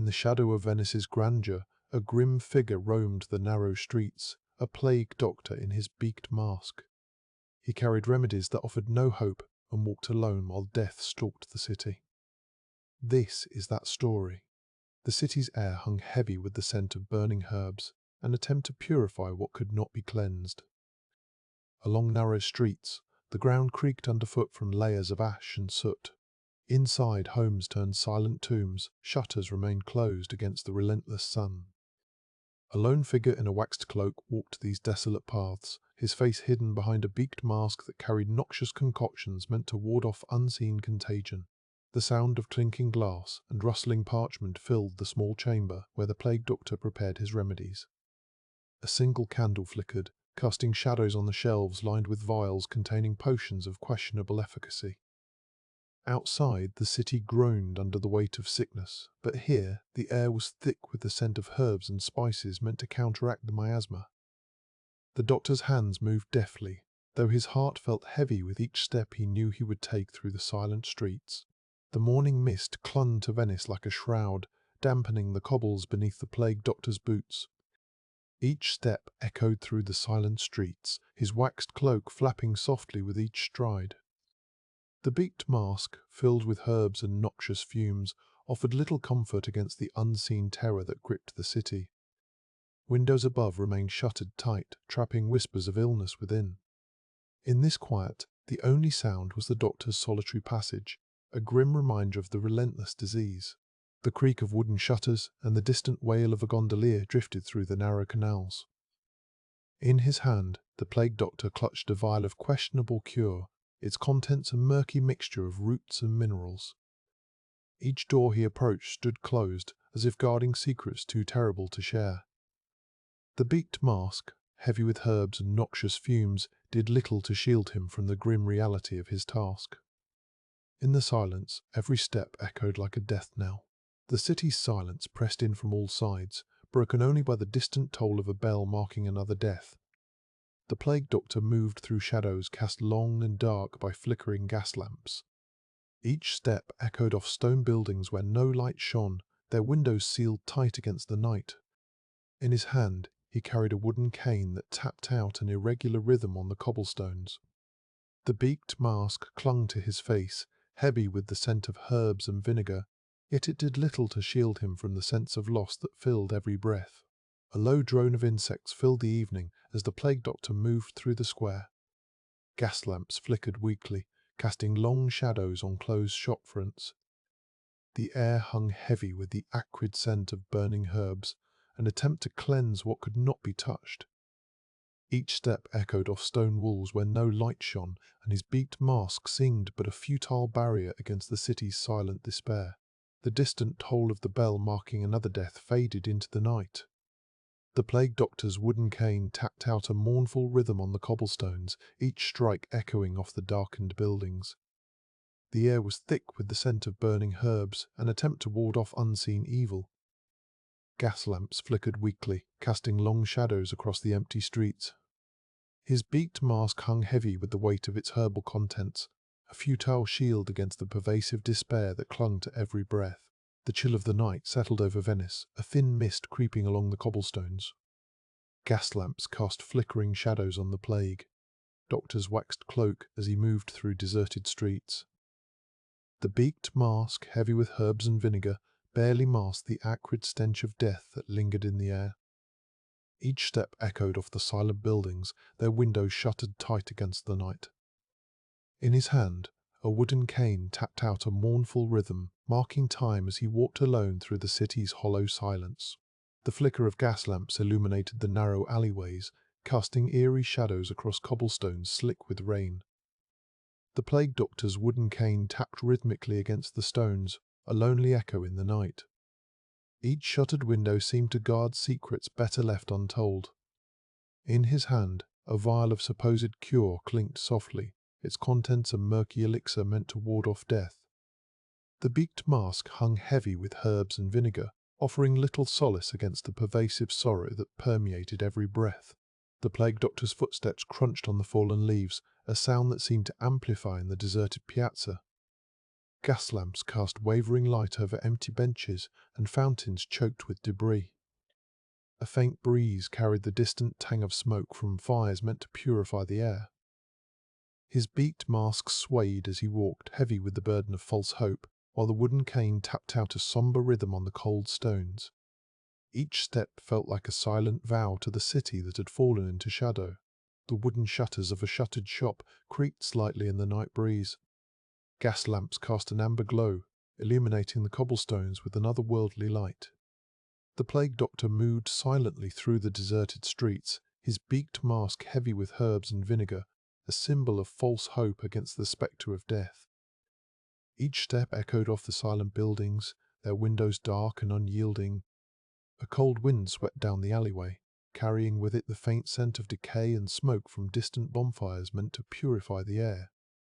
In the shadow of Venice's grandeur, a grim figure roamed the narrow streets, a plague doctor in his beaked mask. He carried remedies that offered no hope and walked alone while death stalked the city. This is that story. The city's air hung heavy with the scent of burning herbs, an attempt to purify what could not be cleansed. Along narrow streets, the ground creaked underfoot from layers of ash and soot. Inside, homes turned silent tombs, shutters remained closed against the relentless sun. A lone figure in a waxed cloak walked these desolate paths, his face hidden behind a beaked mask that carried noxious concoctions meant to ward off unseen contagion. The sound of clinking glass and rustling parchment filled the small chamber where the plague doctor prepared his remedies. A single candle flickered, casting shadows on the shelves lined with vials containing potions of questionable efficacy. Outside, the city groaned under the weight of sickness, but here the air was thick with the scent of herbs and spices meant to counteract the miasma. The doctor's hands moved deftly, though his heart felt heavy with each step he knew he would take through the silent streets. The morning mist clung to Venice like a shroud, dampening the cobbles beneath the plague doctor's boots. Each step echoed through the silent streets, his waxed cloak flapping softly with each stride. The beaked mask, filled with herbs and noxious fumes, offered little comfort against the unseen terror that gripped the city. Windows above remained shuttered tight, trapping whispers of illness within. In this quiet, the only sound was the doctor's solitary passage, a grim reminder of the relentless disease. The creak of wooden shutters and the distant wail of a gondolier drifted through the narrow canals. In his hand, the plague doctor clutched a vial of questionable cure, its contents a murky mixture of roots and minerals. Each door he approached stood closed, as if guarding secrets too terrible to share. The beaked mask, heavy with herbs and noxious fumes, did little to shield him from the grim reality of his task. In the silence, every step echoed like a death knell. The city's silence pressed in from all sides, broken only by the distant toll of a bell marking another death. The plague doctor moved through shadows cast long and dark by flickering gas lamps. Each step echoed off stone buildings where no light shone, their windows sealed tight against the night. In his hand, he carried a wooden cane that tapped out an irregular rhythm on the cobblestones. The beaked mask clung to his face, heavy with the scent of herbs and vinegar, yet it did little to shield him from the sense of loss that filled every breath. A low drone of insects filled the evening as the plague doctor moved through the square. Gas lamps flickered weakly, casting long shadows on closed shop fronts. The air hung heavy with the acrid scent of burning herbs, an attempt to cleanse what could not be touched. Each step echoed off stone walls where no light shone, and his beaked mask seemed but a futile barrier against the city's silent despair. The distant toll of the bell marking another death faded into the night. The plague doctor's wooden cane tapped out a mournful rhythm on the cobblestones, each strike echoing off the darkened buildings. The air was thick with the scent of burning herbs, an attempt to ward off unseen evil. Gas lamps flickered weakly, casting long shadows across the empty streets. His beaked mask hung heavy with the weight of its herbal contents, a futile shield against the pervasive despair that clung to every breath. The chill of the night settled over Venice, a thin mist creeping along the cobblestones. Gas lamps cast flickering shadows on the plague doctor's waxed cloak as he moved through deserted streets. The beaked mask, heavy with herbs and vinegar, barely masked the acrid stench of death that lingered in the air. Each step echoed off the silent buildings, their windows shuttered tight against the night. In his hand, a wooden cane tapped out a mournful rhythm, marking time as he walked alone through the city's hollow silence. The flicker of gas lamps illuminated the narrow alleyways, casting eerie shadows across cobblestones slick with rain. The plague doctor's wooden cane tapped rhythmically against the stones, a lonely echo in the night. Each shuttered window seemed to guard secrets better left untold. In his hand, a vial of supposed cure clinked softly, its contents a murky elixir meant to ward off death. The beaked mask hung heavy with herbs and vinegar, offering little solace against the pervasive sorrow that permeated every breath. The plague doctor's footsteps crunched on the fallen leaves, a sound that seemed to amplify in the deserted piazza. Gas lamps cast wavering light over empty benches and fountains choked with debris. A faint breeze carried the distant tang of smoke from fires meant to purify the air. His beaked mask swayed as he walked, heavy with the burden of false hope, while the wooden cane tapped out a somber rhythm on the cold stones. Each step felt like a silent vow to the city that had fallen into shadow. The wooden shutters of a shuttered shop creaked slightly in the night breeze. Gas lamps cast an amber glow, illuminating the cobblestones with an otherworldly light. The plague doctor moved silently through the deserted streets, his beaked mask heavy with herbs and vinegar, a symbol of false hope against the spectre of death. Each step echoed off the silent buildings, their windows dark and unyielding. A cold wind swept down the alleyway, carrying with it the faint scent of decay and smoke from distant bonfires meant to purify the air.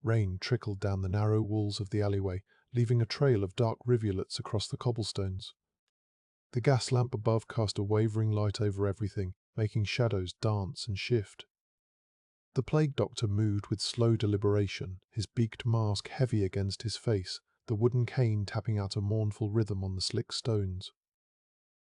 Rain trickled down the narrow walls of the alleyway, leaving a trail of dark rivulets across the cobblestones. The gas lamp above cast a wavering light over everything, making shadows dance and shift. The plague doctor moved with slow deliberation, his beaked mask heavy against his face, the wooden cane tapping out a mournful rhythm on the slick stones.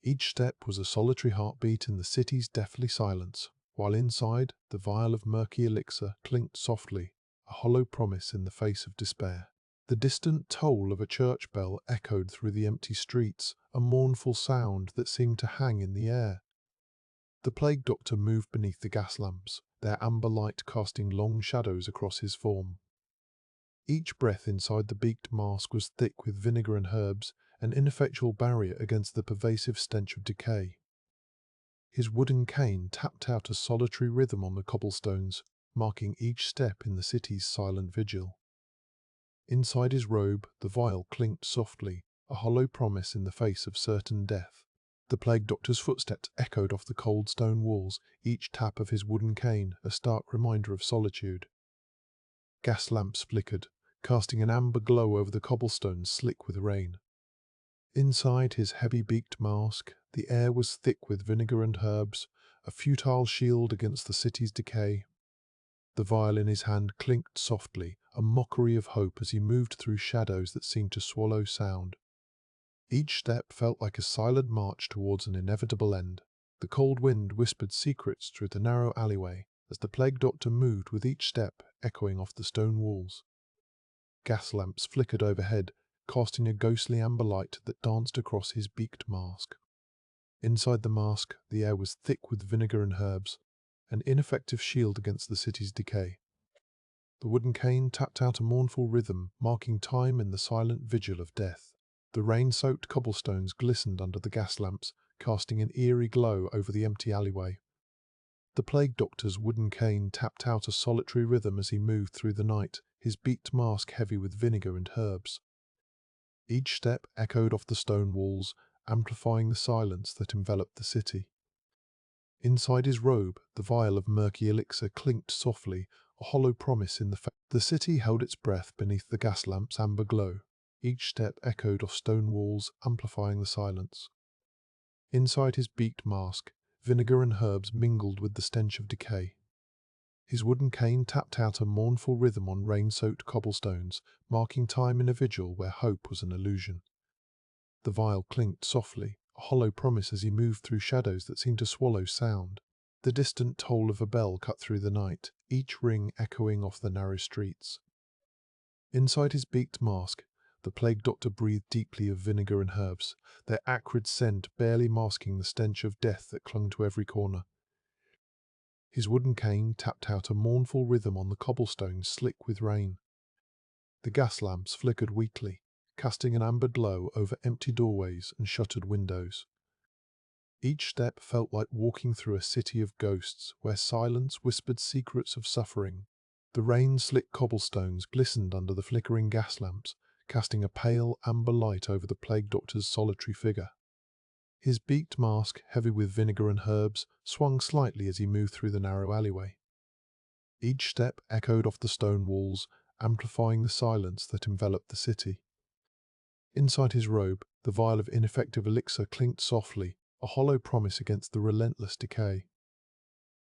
Each step was a solitary heartbeat in the city's deathly silence, while inside, the vial of murky elixir clinked softly, a hollow promise in the face of despair. The distant toll of a church bell echoed through the empty streets, a mournful sound that seemed to hang in the air. The plague doctor moved beneath the gas lamps, their amber light casting long shadows across his form. Each breath inside the beaked mask was thick with vinegar and herbs, an ineffectual barrier against the pervasive stench of decay. His wooden cane tapped out a solitary rhythm on the cobblestones, marking each step in the city's silent vigil. Inside his robe, the vial clinked softly, a hollow promise in the face of certain death. The plague doctor's footsteps echoed off the cold stone walls, each tap of his wooden cane a stark reminder of solitude. Gas lamps flickered, casting an amber glow over the cobblestones slick with rain. Inside his heavy beaked mask, the air was thick with vinegar and herbs, a futile shield against the city's decay. The vial in his hand clinked softly, a mockery of hope as he moved through shadows that seemed to swallow sound. Each step felt like a silent march towards an inevitable end. The cold wind whispered secrets through the narrow alleyway as the plague doctor moved with each step echoing off the stone walls. Gas lamps flickered overhead, casting a ghostly amber light that danced across his beaked mask. Inside the mask, the air was thick with vinegar and herbs, an ineffective shield against the city's decay. The wooden cane tapped out a mournful rhythm, marking time in the silent vigil of death. The rain-soaked cobblestones glistened under the gas lamps, casting an eerie glow over the empty alleyway. The plague doctor's wooden cane tapped out a solitary rhythm as he moved through the night, his beaked mask heavy with vinegar and herbs. Each step echoed off the stone walls, amplifying the silence that enveloped the city. Inside his robe, the vial of murky elixir clinked softly, a hollow promise in the face. The city held its breath beneath the gas lamp's amber glow. Each step echoed off stone walls, amplifying the silence. Inside his beaked mask, vinegar and herbs mingled with the stench of decay. His wooden cane tapped out a mournful rhythm on rain-soaked cobblestones, marking time in a vigil where hope was an illusion. The vial clinked softly, a hollow promise as he moved through shadows that seemed to swallow sound. The distant toll of a bell cut through the night, each ring echoing off the narrow streets. Inside his beaked mask, the plague doctor breathed deeply of vinegar and herbs, their acrid scent barely masking the stench of death that clung to every corner. His wooden cane tapped out a mournful rhythm on the cobblestones slick with rain. The gas lamps flickered weakly, casting an amber glow over empty doorways and shuttered windows. Each step felt like walking through a city of ghosts where silence whispered secrets of suffering. The rain-slick cobblestones glistened under the flickering gas lamps, casting a pale amber light over the plague doctor's solitary figure. His beaked mask, heavy with vinegar and herbs, swung slightly as he moved through the narrow alleyway. Each step echoed off the stone walls, amplifying the silence that enveloped the city. Inside his robe, the vial of ineffective elixir clinked softly, a hollow promise against the relentless decay.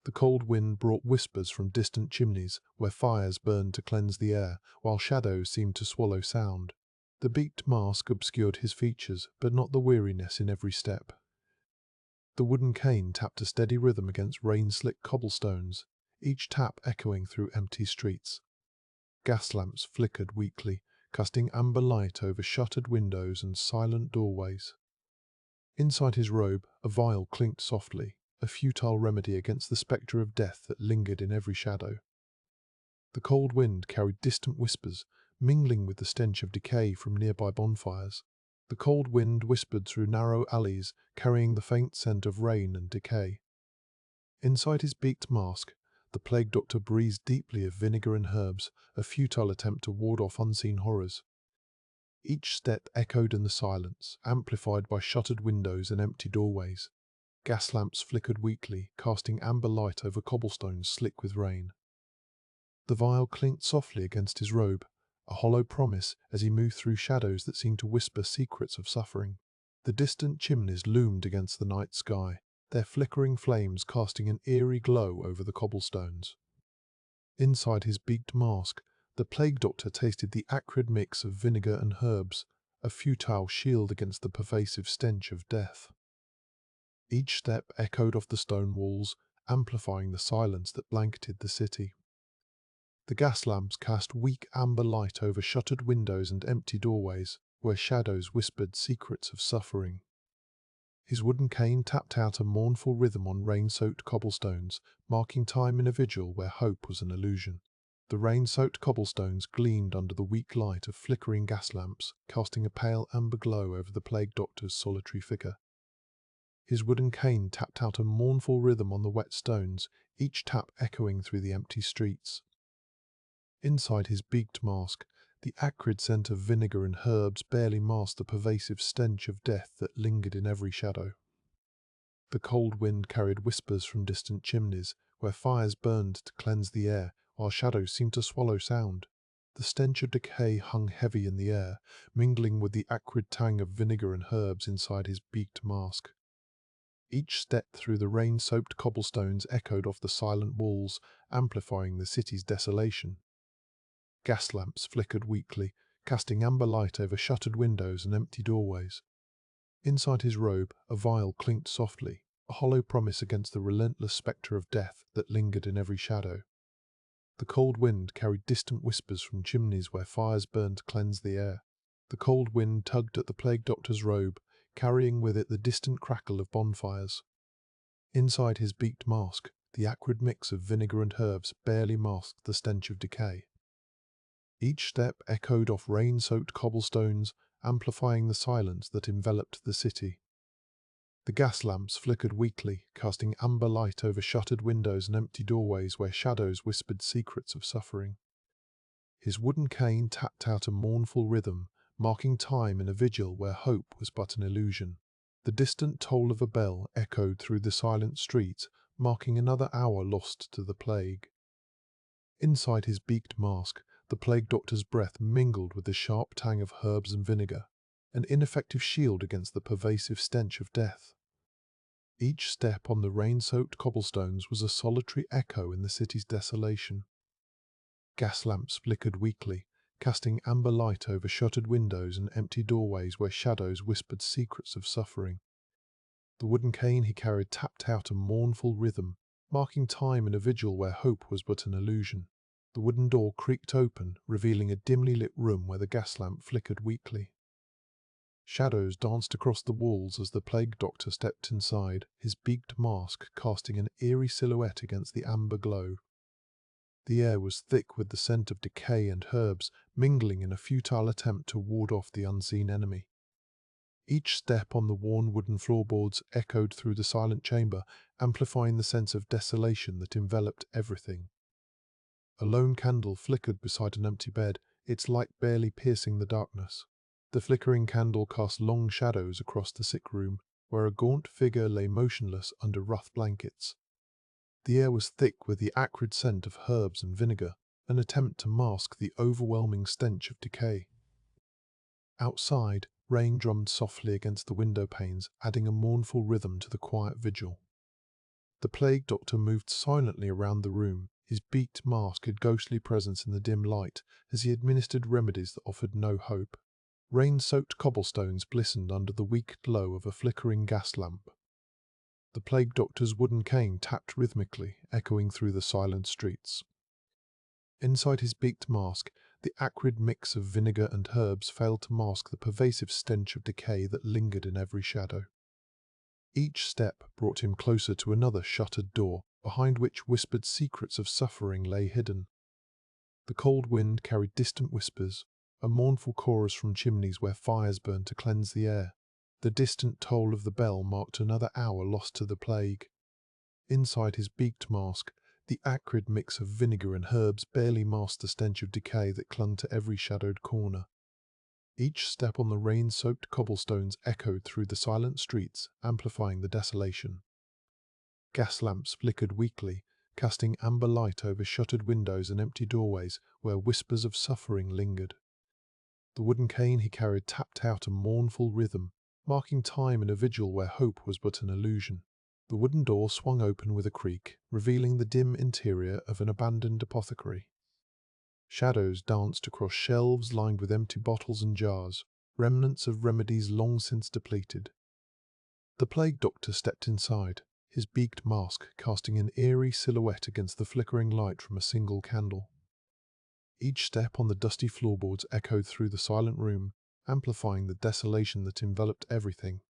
The cold wind brought whispers from distant chimneys where fires burned to cleanse the air, while shadows seemed to swallow sound. The beaked mask obscured his features, but not the weariness in every step. The wooden cane tapped a steady rhythm against rain-slick cobblestones, each tap echoing through empty streets. Gas lamps flickered weakly, casting amber light over shuttered windows and silent doorways. Inside his robe, a vial clinked softly, a futile remedy against the spectre of death that lingered in every shadow. The cold wind carried distant whispers, mingling with the stench of decay from nearby bonfires. The cold wind whispered through narrow alleys, carrying the faint scent of rain and decay. Inside his beaked mask, the plague doctor breathed deeply of vinegar and herbs, a futile attempt to ward off unseen horrors. Each step echoed in the silence, amplified by shuttered windows and empty doorways. Gas lamps flickered weakly, casting amber light over cobblestones slick with rain. The vial clinked softly against his robe, a hollow promise as he moved through shadows that seemed to whisper secrets of suffering. The distant chimneys loomed against the night sky, their flickering flames casting an eerie glow over the cobblestones. Inside his beaked mask, the plague doctor tasted the acrid mix of vinegar and herbs, a futile shield against the pervasive stench of death. Each step echoed off the stone walls, amplifying the silence that blanketed the city. The gas lamps cast weak amber light over shuttered windows and empty doorways, where shadows whispered secrets of suffering. His wooden cane tapped out a mournful rhythm on rain-soaked cobblestones, marking time in a vigil where hope was an illusion. The rain-soaked cobblestones gleamed under the weak light of flickering gas lamps, casting a pale amber glow over the plague doctor's solitary figure. His wooden cane tapped out a mournful rhythm on the wet stones, each tap echoing through the empty streets. Inside his beaked mask, the acrid scent of vinegar and herbs barely masked the pervasive stench of death that lingered in every shadow. The cold wind carried whispers from distant chimneys, where fires burned to cleanse the air, while shadows seemed to swallow sound. The stench of decay hung heavy in the air, mingling with the acrid tang of vinegar and herbs inside his beaked mask. Each step through the rain-soaked cobblestones echoed off the silent walls, amplifying the city's desolation. Gas lamps flickered weakly, casting amber light over shuttered windows and empty doorways. Inside his robe, a vial clinked softly, a hollow promise against the relentless spectre of death that lingered in every shadow. The cold wind carried distant whispers from chimneys where fires burned to cleanse the air. The cold wind tugged at the plague doctor's robe, carrying with it the distant crackle of bonfires. Inside his beaked mask, the acrid mix of vinegar and herbs barely masked the stench of decay. Each step echoed off rain-soaked cobblestones, amplifying the silence that enveloped the city. The gas lamps flickered weakly, casting amber light over shuttered windows and empty doorways where shadows whispered secrets of suffering. His wooden cane tapped out a mournful rhythm, marking time in a vigil where hope was but an illusion. The distant toll of a bell echoed through the silent streets, marking another hour lost to the plague. Inside his beaked mask, the plague doctor's breath mingled with the sharp tang of herbs and vinegar, an ineffective shield against the pervasive stench of death. Each step on the rain-soaked cobblestones was a solitary echo in the city's desolation. Gas lamps flickered weakly, casting amber light over shuttered windows and empty doorways where shadows whispered secrets of suffering. The wooden cane he carried tapped out a mournful rhythm, marking time in a vigil where hope was but an illusion. The wooden door creaked open, revealing a dimly lit room where the gas lamp flickered weakly. Shadows danced across the walls as the plague doctor stepped inside, his beaked mask casting an eerie silhouette against the amber glow. The air was thick with the scent of decay and herbs, mingling in a futile attempt to ward off the unseen enemy. Each step on the worn wooden floorboards echoed through the silent chamber, amplifying the sense of desolation that enveloped everything. A lone candle flickered beside an empty bed, its light barely piercing the darkness. The flickering candle cast long shadows across the sick room, where a gaunt figure lay motionless under rough blankets. The air was thick with the acrid scent of herbs and vinegar, an attempt to mask the overwhelming stench of decay. Outside, rain drummed softly against the window panes, adding a mournful rhythm to the quiet vigil. The plague doctor moved silently around the room, his beaked mask a ghostly presence in the dim light as he administered remedies that offered no hope. Rain-soaked cobblestones glistened under the weak glow of a flickering gas lamp. The plague doctor's wooden cane tapped rhythmically, echoing through the silent streets. Inside his beaked mask, the acrid mix of vinegar and herbs failed to mask the pervasive stench of decay that lingered in every shadow. Each step brought him closer to another shuttered door, behind which whispered secrets of suffering lay hidden. The cold wind carried distant whispers, a mournful chorus from chimneys where fires burned to cleanse the air. The distant toll of the bell marked another hour lost to the plague. Inside his beaked mask, the acrid mix of vinegar and herbs barely masked the stench of decay that clung to every shadowed corner. Each step on the rain-soaked cobblestones echoed through the silent streets, amplifying the desolation. Gas lamps flickered weakly, casting amber light over shuttered windows and empty doorways where whispers of suffering lingered. The wooden cane he carried tapped out a mournful rhythm, marking time in a vigil where hope was but an illusion. The wooden door swung open with a creak, revealing the dim interior of an abandoned apothecary. Shadows danced across shelves lined with empty bottles and jars, remnants of remedies long since depleted. The plague doctor stepped inside, his beaked mask casting an eerie silhouette against the flickering light from a single candle. Each step on the dusty floorboards echoed through the silent room, amplifying the desolation that enveloped everything.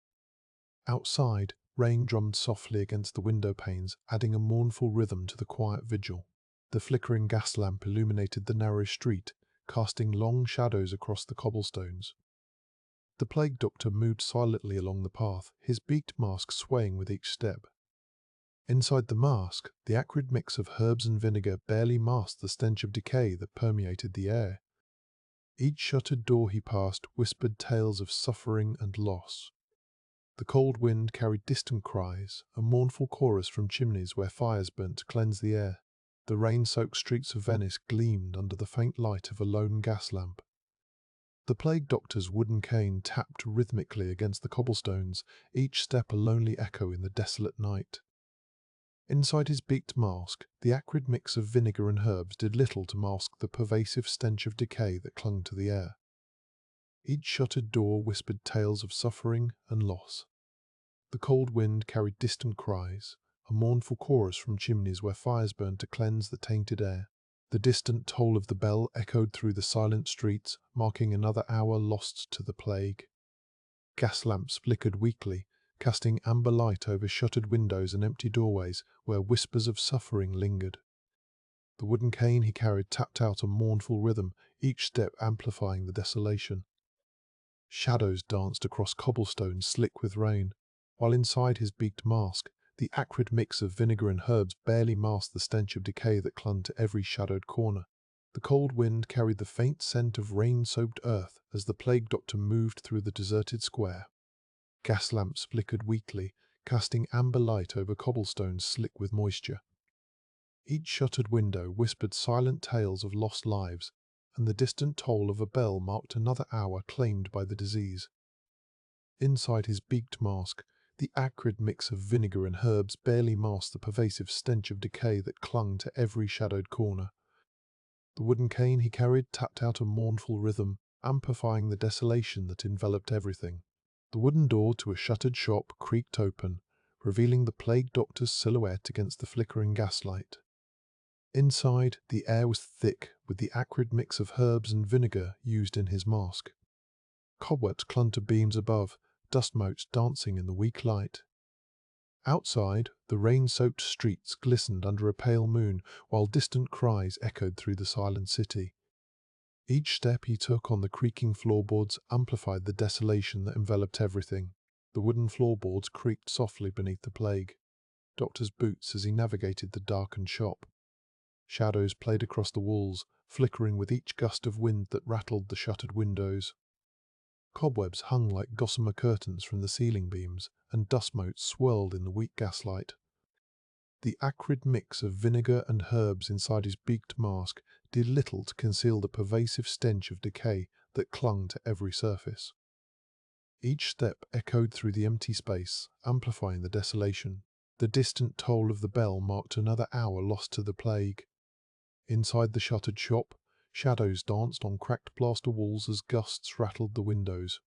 Outside, rain drummed softly against the window panes, adding a mournful rhythm to the quiet vigil. The flickering gas lamp illuminated the narrow street, casting long shadows across the cobblestones. The plague doctor moved silently along the path, his beaked mask swaying with each step. Inside the mask, the acrid mix of herbs and vinegar barely masked the stench of decay that permeated the air. Each shuttered door he passed whispered tales of suffering and loss. The cold wind carried distant cries, a mournful chorus from chimneys where fires burnt to cleanse the air. The rain-soaked streets of Venice gleamed under the faint light of a lone gas lamp. The plague doctor's wooden cane tapped rhythmically against the cobblestones, each step a lonely echo in the desolate night. Inside his beaked mask, the acrid mix of vinegar and herbs did little to mask the pervasive stench of decay that clung to the air. Each shuttered door whispered tales of suffering and loss. The cold wind carried distant cries, a mournful chorus from chimneys where fires burned to cleanse the tainted air. The distant toll of the bell echoed through the silent streets, marking another hour lost to the plague. Gas lamps flickered weakly, casting amber light over shuttered windows and empty doorways where whispers of suffering lingered. The wooden cane he carried tapped out a mournful rhythm, each step amplifying the desolation. Shadows danced across cobblestones slick with rain, while inside his beaked mask, the acrid mix of vinegar and herbs barely masked the stench of decay that clung to every shadowed corner. The cold wind carried the faint scent of rain-soaked earth as the plague doctor moved through the deserted square. Gas lamps flickered weakly, casting amber light over cobblestones slick with moisture. Each shuttered window whispered silent tales of lost lives, and the distant toll of a bell marked another hour claimed by the disease. Inside his beaked mask, the acrid mix of vinegar and herbs barely masked the pervasive stench of decay that clung to every shadowed corner. The wooden cane he carried tapped out a mournful rhythm, amplifying the desolation that enveloped everything. The wooden door to a shuttered shop creaked open, revealing the plague doctor's silhouette against the flickering gaslight. Inside, the air was thick with the acrid mix of herbs and vinegar used in his mask. Cobwebs clung to beams above, dust motes dancing in the weak light. Outside, the rain-soaked streets glistened under a pale moon, while distant cries echoed through the silent city. Each step he took on the creaking floorboards amplified the desolation that enveloped everything. The wooden floorboards creaked softly beneath the plague doctor's boots as he navigated the darkened shop. Shadows played across the walls, flickering with each gust of wind that rattled the shuttered windows. Cobwebs hung like gossamer curtains from the ceiling beams, and dust motes swirled in the weak gaslight. The acrid mix of vinegar and herbs inside his beaked mask did little to conceal the pervasive stench of decay that clung to every surface. Each step echoed through the empty space, amplifying the desolation. The distant toll of the bell marked another hour lost to the plague. Inside the shuttered shop, Shadows danced on cracked plaster walls as gusts rattled the windows.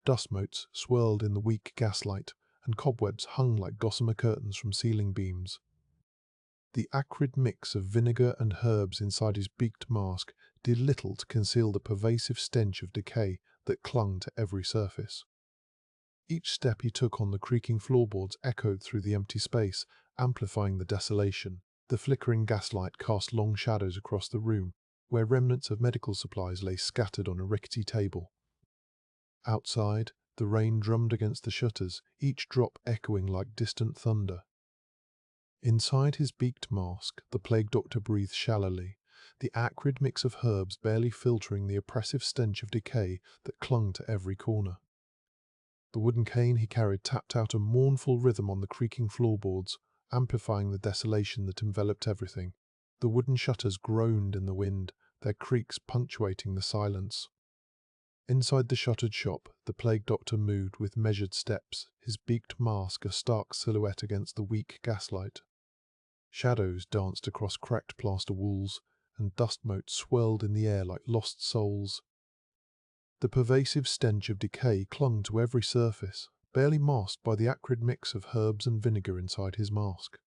Dust motes swirled in the weak gaslight, and cobwebs hung like gossamer curtains from ceiling beams. The acrid mix of vinegar and herbs inside his beaked mask did little to conceal the pervasive stench of decay that clung to every surface. Each step he took on the creaking floorboards echoed through the empty space, amplifying the desolation. The flickering gaslight cast long shadows across the room, where remnants of medical supplies lay scattered on a rickety table. Outside, the rain drummed against the shutters, each drop echoing like distant thunder. Inside his beaked mask, the plague doctor breathed shallowly, the acrid mix of herbs barely filtering the oppressive stench of decay that clung to every corner. The wooden cane he carried tapped out a mournful rhythm on the creaking floorboards, amplifying the desolation that enveloped everything. The wooden shutters groaned in the wind, their creaks punctuating the silence. Inside the shuttered shop, the plague doctor moved with measured steps, his beaked mask a stark silhouette against the weak gaslight. Shadows danced across cracked plaster walls, and dust motes swirled in the air like lost souls. The pervasive stench of decay clung to every surface, barely masked by the acrid mix of herbs and vinegar inside his mask.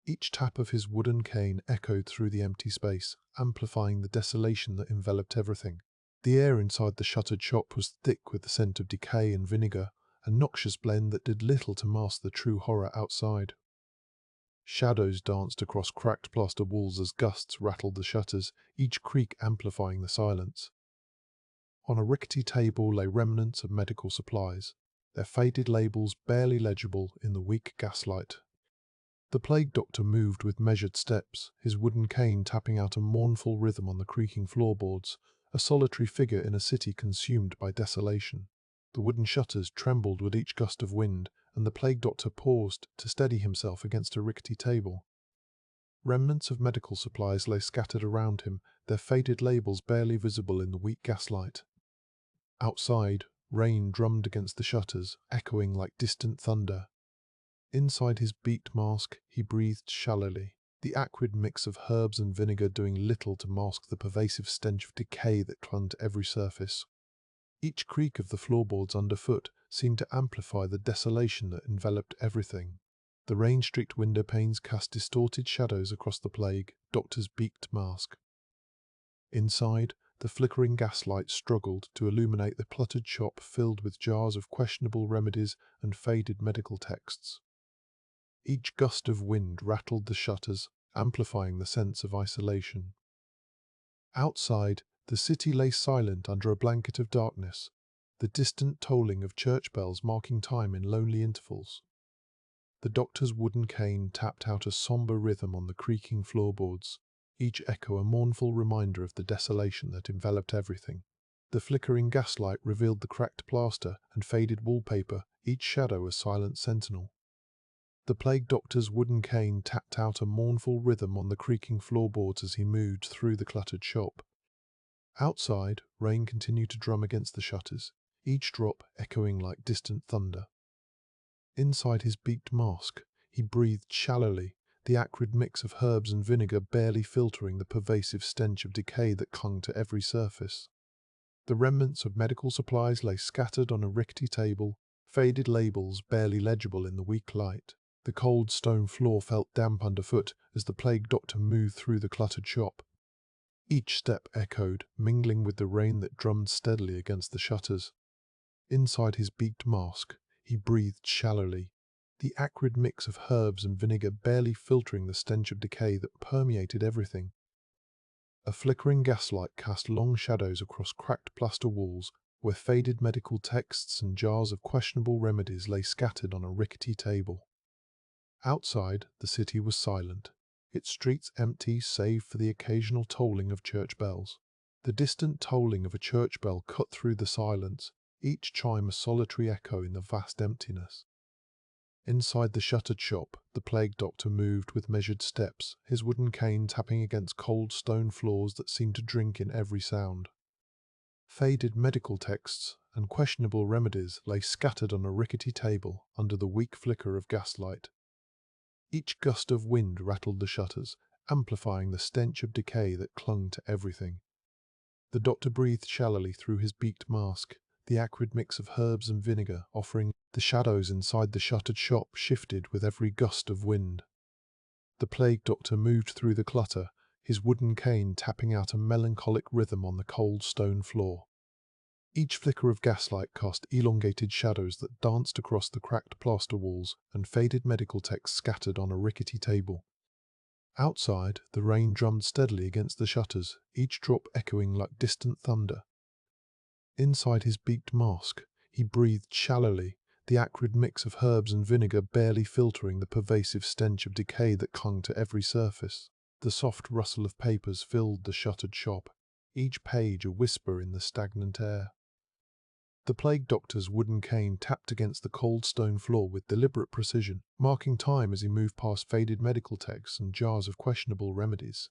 Each tap of his wooden cane echoed through the empty space, amplifying the desolation that enveloped everything. The air inside the shuttered shop was thick with the scent of decay and vinegar, a noxious blend that did little to mask the true horror outside. Shadows danced across cracked plaster walls as gusts rattled the shutters, each creak amplifying the silence. On a rickety table lay remnants of medical supplies, their faded labels barely legible in the weak gaslight. The plague doctor moved with measured steps, his wooden cane tapping out a mournful rhythm on the creaking floorboards, a solitary figure in a city consumed by desolation. The wooden shutters trembled with each gust of wind, and the plague doctor paused to steady himself against a rickety table. Remnants of medical supplies lay scattered around him, their faded labels barely visible in the weak gaslight. Outside, rain drummed against the shutters, echoing like distant thunder. Inside his beaked mask, he breathed shallowly, the acrid mix of herbs and vinegar doing little to mask the pervasive stench of decay that clung to every surface. Each creak of the floorboards underfoot seemed to amplify the desolation that enveloped everything. The rain-streaked window panes cast distorted shadows across the plague doctor's beaked mask. Inside, the flickering gaslight struggled to illuminate the cluttered shop filled with jars of questionable remedies and faded medical texts. Each gust of wind rattled the shutters, amplifying the sense of isolation. Outside, the city lay silent under a blanket of darkness, the distant tolling of church bells marking time in lonely intervals. The doctor's wooden cane tapped out a somber rhythm on the creaking floorboards, each echo a mournful reminder of the desolation that enveloped everything. The flickering gaslight revealed the cracked plaster and faded wallpaper, each shadow a silent sentinel. The plague doctor's wooden cane tapped out a mournful rhythm on the creaking floorboards as he moved through the cluttered shop. Outside, rain continued to drum against the shutters, each drop echoing like distant thunder. Inside his beaked mask, he breathed shallowly, the acrid mix of herbs and vinegar barely filtering the pervasive stench of decay that clung to every surface. The remnants of medical supplies lay scattered on a rickety table, faded labels barely legible in the weak light. The cold stone floor felt damp underfoot as the plague doctor moved through the cluttered shop. Each step echoed, mingling with the rain that drummed steadily against the shutters. Inside his beaked mask, he breathed shallowly, the acrid mix of herbs and vinegar barely filtering the stench of decay that permeated everything. A flickering gaslight cast long shadows across cracked plaster walls, where faded medical texts and jars of questionable remedies lay scattered on a rickety table. Outside, the city was silent, its streets empty save for the occasional tolling of church bells. The distant tolling of a church bell cut through the silence, each chime a solitary echo in the vast emptiness. Inside the shuttered shop, the plague doctor moved with measured steps, his wooden cane tapping against cold stone floors that seemed to drink in every sound. Faded medical texts and questionable remedies lay scattered on a rickety table under the weak flicker of gaslight. Each gust of wind rattled the shutters, amplifying the stench of decay that clung to everything. The doctor breathed shallowly through his beaked mask, the acrid mix of herbs and vinegar offering. The shadows inside the shuttered shop shifted with every gust of wind. The plague doctor moved through the clutter, his wooden cane tapping out a melancholic rhythm on the cold stone floor. Each flicker of gaslight cast elongated shadows that danced across the cracked plaster walls and faded medical texts scattered on a rickety table. Outside, the rain drummed steadily against the shutters, each drop echoing like distant thunder. Inside his beaked mask, he breathed shallowly, the acrid mix of herbs and vinegar barely filtering the pervasive stench of decay that clung to every surface. The soft rustle of papers filled the shuttered shop, each page a whisper in the stagnant air. The plague doctor's wooden cane tapped against the cold stone floor with deliberate precision, marking time as he moved past faded medical texts and jars of questionable remedies.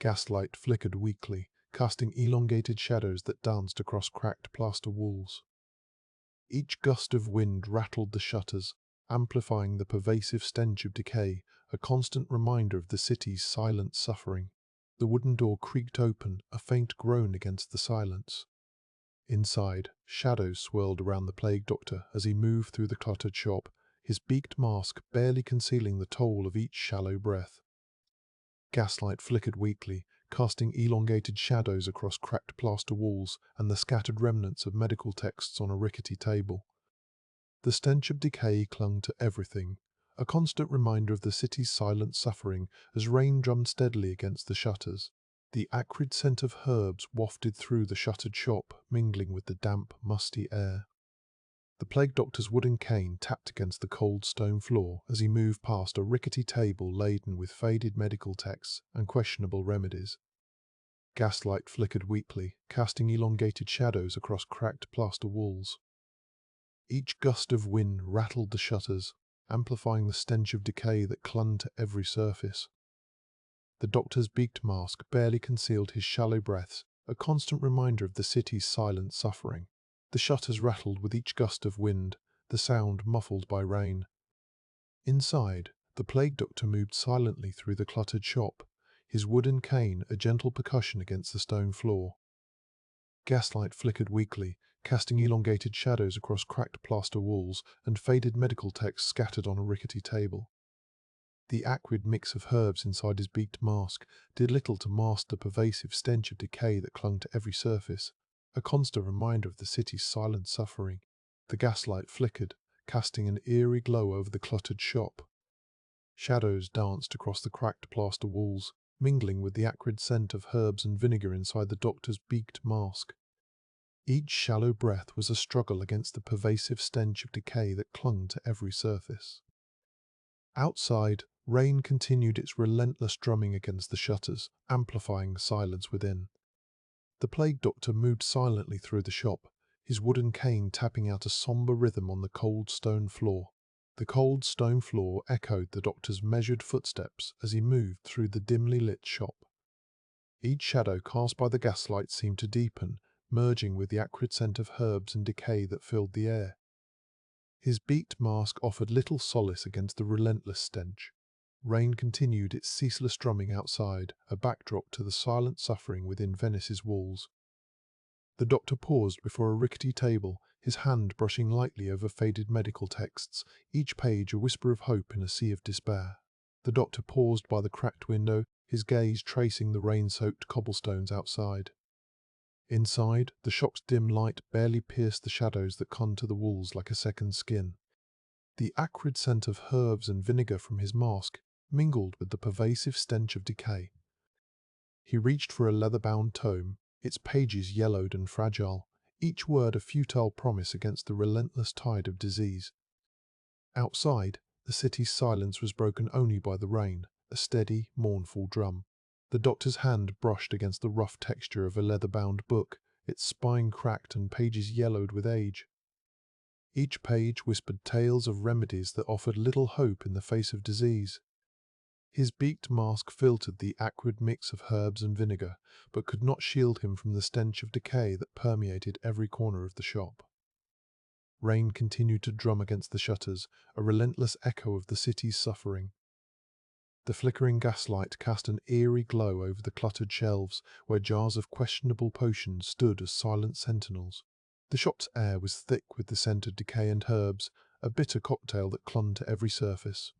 Gaslight flickered weakly, casting elongated shadows that danced across cracked plaster walls. Each gust of wind rattled the shutters, amplifying the pervasive stench of decay, a constant reminder of the city's silent suffering. The wooden door creaked open, a faint groan against the silence. Inside, shadows swirled around the plague doctor as he moved through the cluttered shop, his beaked mask barely concealing the toll of each shallow breath. Gaslight flickered weakly, casting elongated shadows across cracked plaster walls and the scattered remnants of medical texts on a rickety table. The stench of decay clung to everything, a constant reminder of the city's silent suffering as rain drummed steadily against the shutters. The acrid scent of herbs wafted through the shuttered shop, mingling with the damp, musty air. The plague doctor's wooden cane tapped against the cold stone floor as he moved past a rickety table laden with faded medical texts and questionable remedies. Gaslight flickered weakly, casting elongated shadows across cracked plaster walls. Each gust of wind rattled the shutters, amplifying the stench of decay that clung to every surface. The doctor's beaked mask barely concealed his shallow breaths, a constant reminder of the city's silent suffering. The shutters rattled with each gust of wind, the sound muffled by rain. Inside, the plague doctor moved silently through the cluttered shop, his wooden cane a gentle percussion against the stone floor. Gaslight flickered weakly, casting elongated shadows across cracked plaster walls and faded medical texts scattered on a rickety table. The acrid mix of herbs inside his beaked mask did little to mask the pervasive stench of decay that clung to every surface, a constant reminder of the city's silent suffering. The gaslight flickered, casting an eerie glow over the cluttered shop. Shadows danced across the cracked plaster walls, mingling with the acrid scent of herbs and vinegar inside the doctor's beaked mask. Each shallow breath was a struggle against the pervasive stench of decay that clung to every surface. Outside, rain continued its relentless drumming against the shutters, amplifying the silence within. The plague doctor moved silently through the shop, his wooden cane tapping out a somber rhythm on the cold stone floor. The cold stone floor echoed the doctor's measured footsteps as he moved through the dimly lit shop. Each shadow cast by the gaslight seemed to deepen, merging with the acrid scent of herbs and decay that filled the air. His beaked mask offered little solace against the relentless stench. Rain continued its ceaseless drumming outside, a backdrop to the silent suffering within Venice's walls. The doctor paused before a rickety table, his hand brushing lightly over faded medical texts, each page a whisper of hope in a sea of despair. The doctor paused by the cracked window, his gaze tracing the rain-soaked cobblestones outside. Inside, the shop's dim light barely pierced the shadows that clung to the walls like a second skin. The acrid scent of herbs and vinegar from his mask mingled with the pervasive stench of decay. He reached for a leather-bound tome, its pages yellowed and fragile, each word a futile promise against the relentless tide of disease. Outside, the city's silence was broken only by the rain, a steady, mournful drum. The doctor's hand brushed against the rough texture of a leather-bound book, its spine cracked and pages yellowed with age. Each page whispered tales of remedies that offered little hope in the face of disease. His beaked mask filtered the acrid mix of herbs and vinegar, but could not shield him from the stench of decay that permeated every corner of the shop. Rain continued to drum against the shutters, a relentless echo of the city's suffering. The flickering gaslight cast an eerie glow over the cluttered shelves where jars of questionable potions stood as silent sentinels. The shop's air was thick with the scent of decay and herbs, a bitter cocktail that clung to every surface.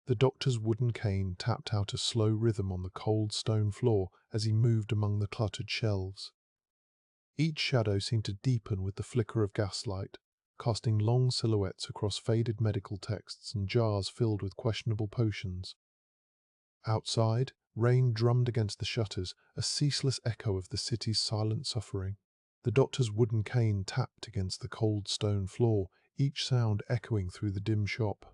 The doctor's wooden cane tapped out a slow rhythm on the cold stone floor as he moved among the cluttered shelves. Each shadow seemed to deepen with the flicker of gaslight, casting long silhouettes across faded medical texts and jars filled with questionable potions. Outside, rain drummed against the shutters, a ceaseless echo of the city's silent suffering. The doctor's wooden cane tapped against the cold stone floor, each sound echoing through the dim shop.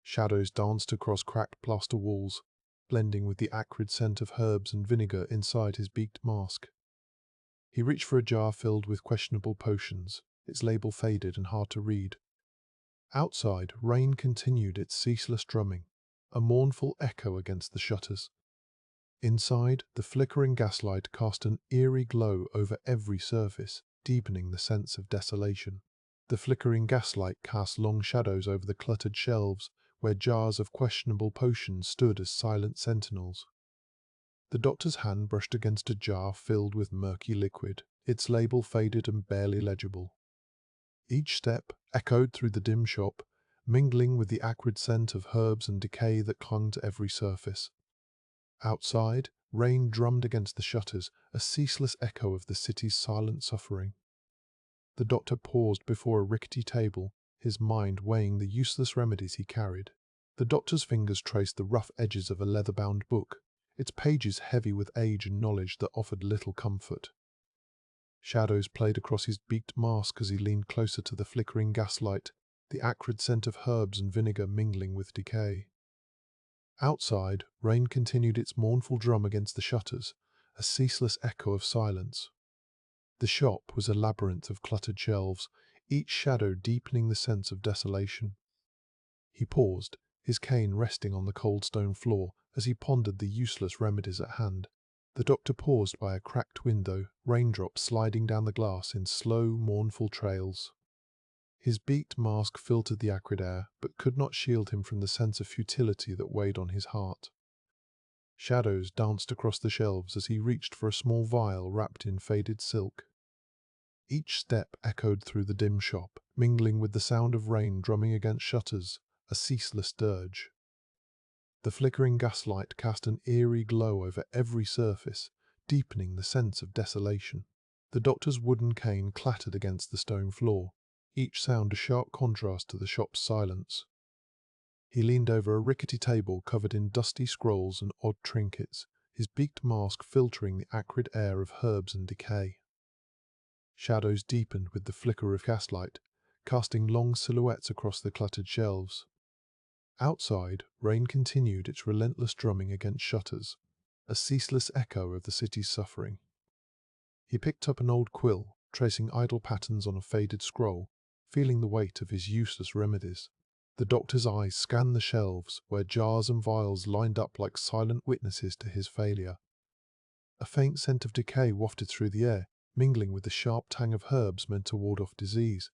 Shadows danced across cracked plaster walls, blending with the acrid scent of herbs and vinegar inside his beaked mask. He reached for a jar filled with questionable potions, its label faded and hard to read. Outside, rain continued its ceaseless drumming, a mournful echo against the shutters. Inside, the flickering gaslight cast an eerie glow over every surface, deepening the sense of desolation. The flickering gaslight cast long shadows over the cluttered shelves, where jars of questionable potions stood as silent sentinels. The doctor's hand brushed against a jar filled with murky liquid, its label faded and barely legible. Each step echoed through the dim shop, mingling with the acrid scent of herbs and decay that clung to every surface. Outside, rain drummed against the shutters, a ceaseless echo of the city's silent suffering. The doctor paused before a rickety table, his mind weighing the useless remedies he carried. The doctor's fingers traced the rough edges of a leather-bound book, its pages heavy with age and knowledge that offered little comfort. Shadows played across his beaked mask as he leaned closer to the flickering gaslight, the acrid scent of herbs and vinegar mingling with decay. Outside, rain continued its mournful drum against the shutters, a ceaseless echo of silence. The shop was a labyrinth of cluttered shelves, each shadow deepening the sense of desolation. He paused, his cane resting on the cold stone floor as he pondered the useless remedies at hand. The doctor paused by a cracked window, raindrops sliding down the glass in slow, mournful trails. His beaked mask filtered the acrid air, but could not shield him from the sense of futility that weighed on his heart. Shadows danced across the shelves as he reached for a small vial wrapped in faded silk. Each step echoed through the dim shop, mingling with the sound of rain drumming against shutters, a ceaseless dirge. The flickering gaslight cast an eerie glow over every surface, deepening the sense of desolation. The doctor's wooden cane clattered against the stone floor, each sound a sharp contrast to the shop's silence. He leaned over a rickety table covered in dusty scrolls and odd trinkets, his beaked mask filtering the acrid air of herbs and decay. Shadows deepened with the flicker of gaslight, casting long silhouettes across the cluttered shelves. Outside, rain continued its relentless drumming against shutters, a ceaseless echo of the city's suffering. He picked up an old quill, tracing idle patterns on a faded scroll, feeling the weight of his useless remedies. The doctor's eyes scanned the shelves, where jars and vials lined up like silent witnesses to his failure. A faint scent of decay wafted through the air, mingling with the sharp tang of herbs meant to ward off disease.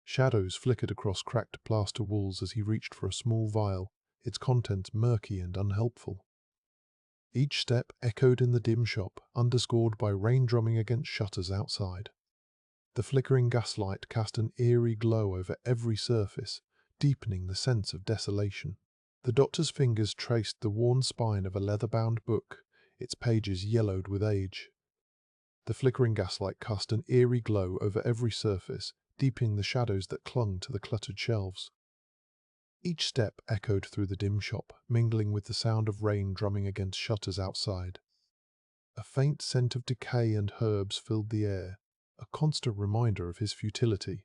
Shadows flickered across cracked plaster walls as he reached for a small vial, its contents murky and unhelpful. Each step echoed in the dim shop, underscored by rain drumming against shutters outside. The flickering gaslight cast an eerie glow over every surface, deepening the sense of desolation. The doctor's fingers traced the worn spine of a leather-bound book, its pages yellowed with age. The flickering gaslight cast an eerie glow over every surface, deepening the shadows that clung to the cluttered shelves. Each step echoed through the dim shop, mingling with the sound of rain drumming against shutters outside. A faint scent of decay and herbs filled the air, a constant reminder of his futility.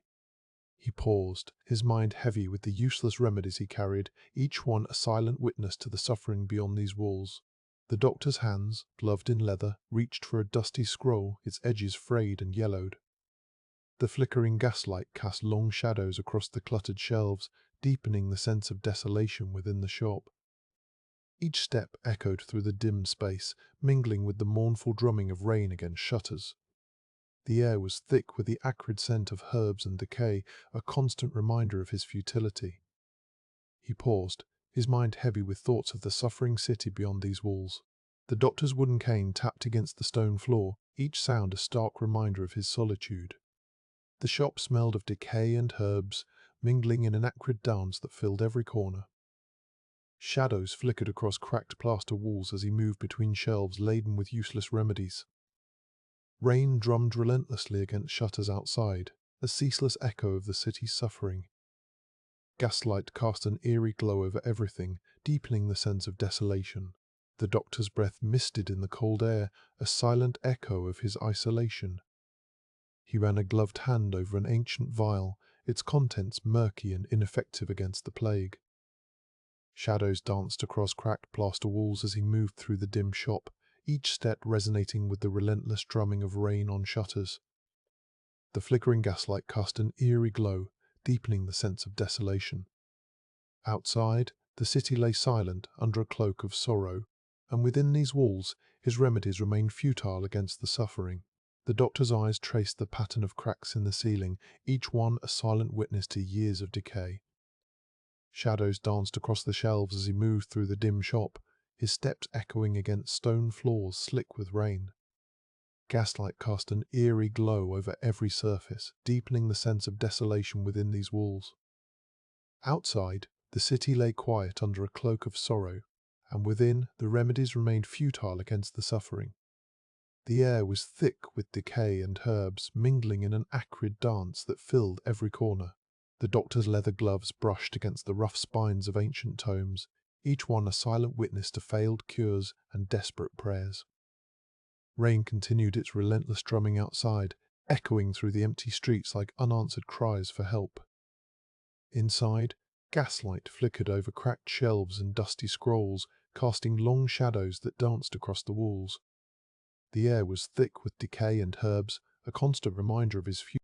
He paused, his mind heavy with the useless remedies he carried, each one a silent witness to the suffering beyond these walls. The doctor's hands, gloved in leather, reached for a dusty scroll, its edges frayed and yellowed. The flickering gaslight cast long shadows across the cluttered shelves, deepening the sense of desolation within the shop. Each step echoed through the dim space, mingling with the mournful drumming of rain against shutters. The air was thick with the acrid scent of herbs and decay, a constant reminder of his futility. He paused, his mind heavy with thoughts of the suffering city beyond these walls. The doctor's wooden cane tapped against the stone floor, each sound a stark reminder of his solitude. The shop smelled of decay and herbs, mingling in an acrid dance that filled every corner. Shadows flickered across cracked plaster walls as he moved between shelves laden with useless remedies. Rain drummed relentlessly against shutters outside, a ceaseless echo of the city's suffering. Gaslight cast an eerie glow over everything, deepening the sense of desolation. The doctor's breath misted in the cold air, a silent echo of his isolation. He ran a gloved hand over an ancient vial, its contents murky and ineffective against the plague. Shadows danced across cracked plaster walls as he moved through the dim shop, each step resonating with the relentless drumming of rain on shutters. The flickering gaslight cast an eerie glow, deepening the sense of desolation. Outside, the city lay silent under a cloak of sorrow, and within these walls his remedies remained futile against the suffering. The doctor's eyes traced the pattern of cracks in the ceiling, each one a silent witness to years of decay. Shadows danced across the shelves as he moved through the dim shop, his steps echoing against stone floors slick with rain. Gaslight cast an eerie glow over every surface, deepening the sense of desolation within these walls. Outside, the city lay quiet under a cloak of sorrow, and within, the remedies remained futile against the suffering. The air was thick with decay and herbs, mingling in an acrid dance that filled every corner. The doctor's leather gloves brushed against the rough spines of ancient tomes, each one a silent witness to failed cures and desperate prayers. Rain continued its relentless drumming outside, echoing through the empty streets like unanswered cries for help. Inside, gaslight flickered over cracked shelves and dusty scrolls, casting long shadows that danced across the walls. The air was thick with decay and herbs, a constant reminder of his future.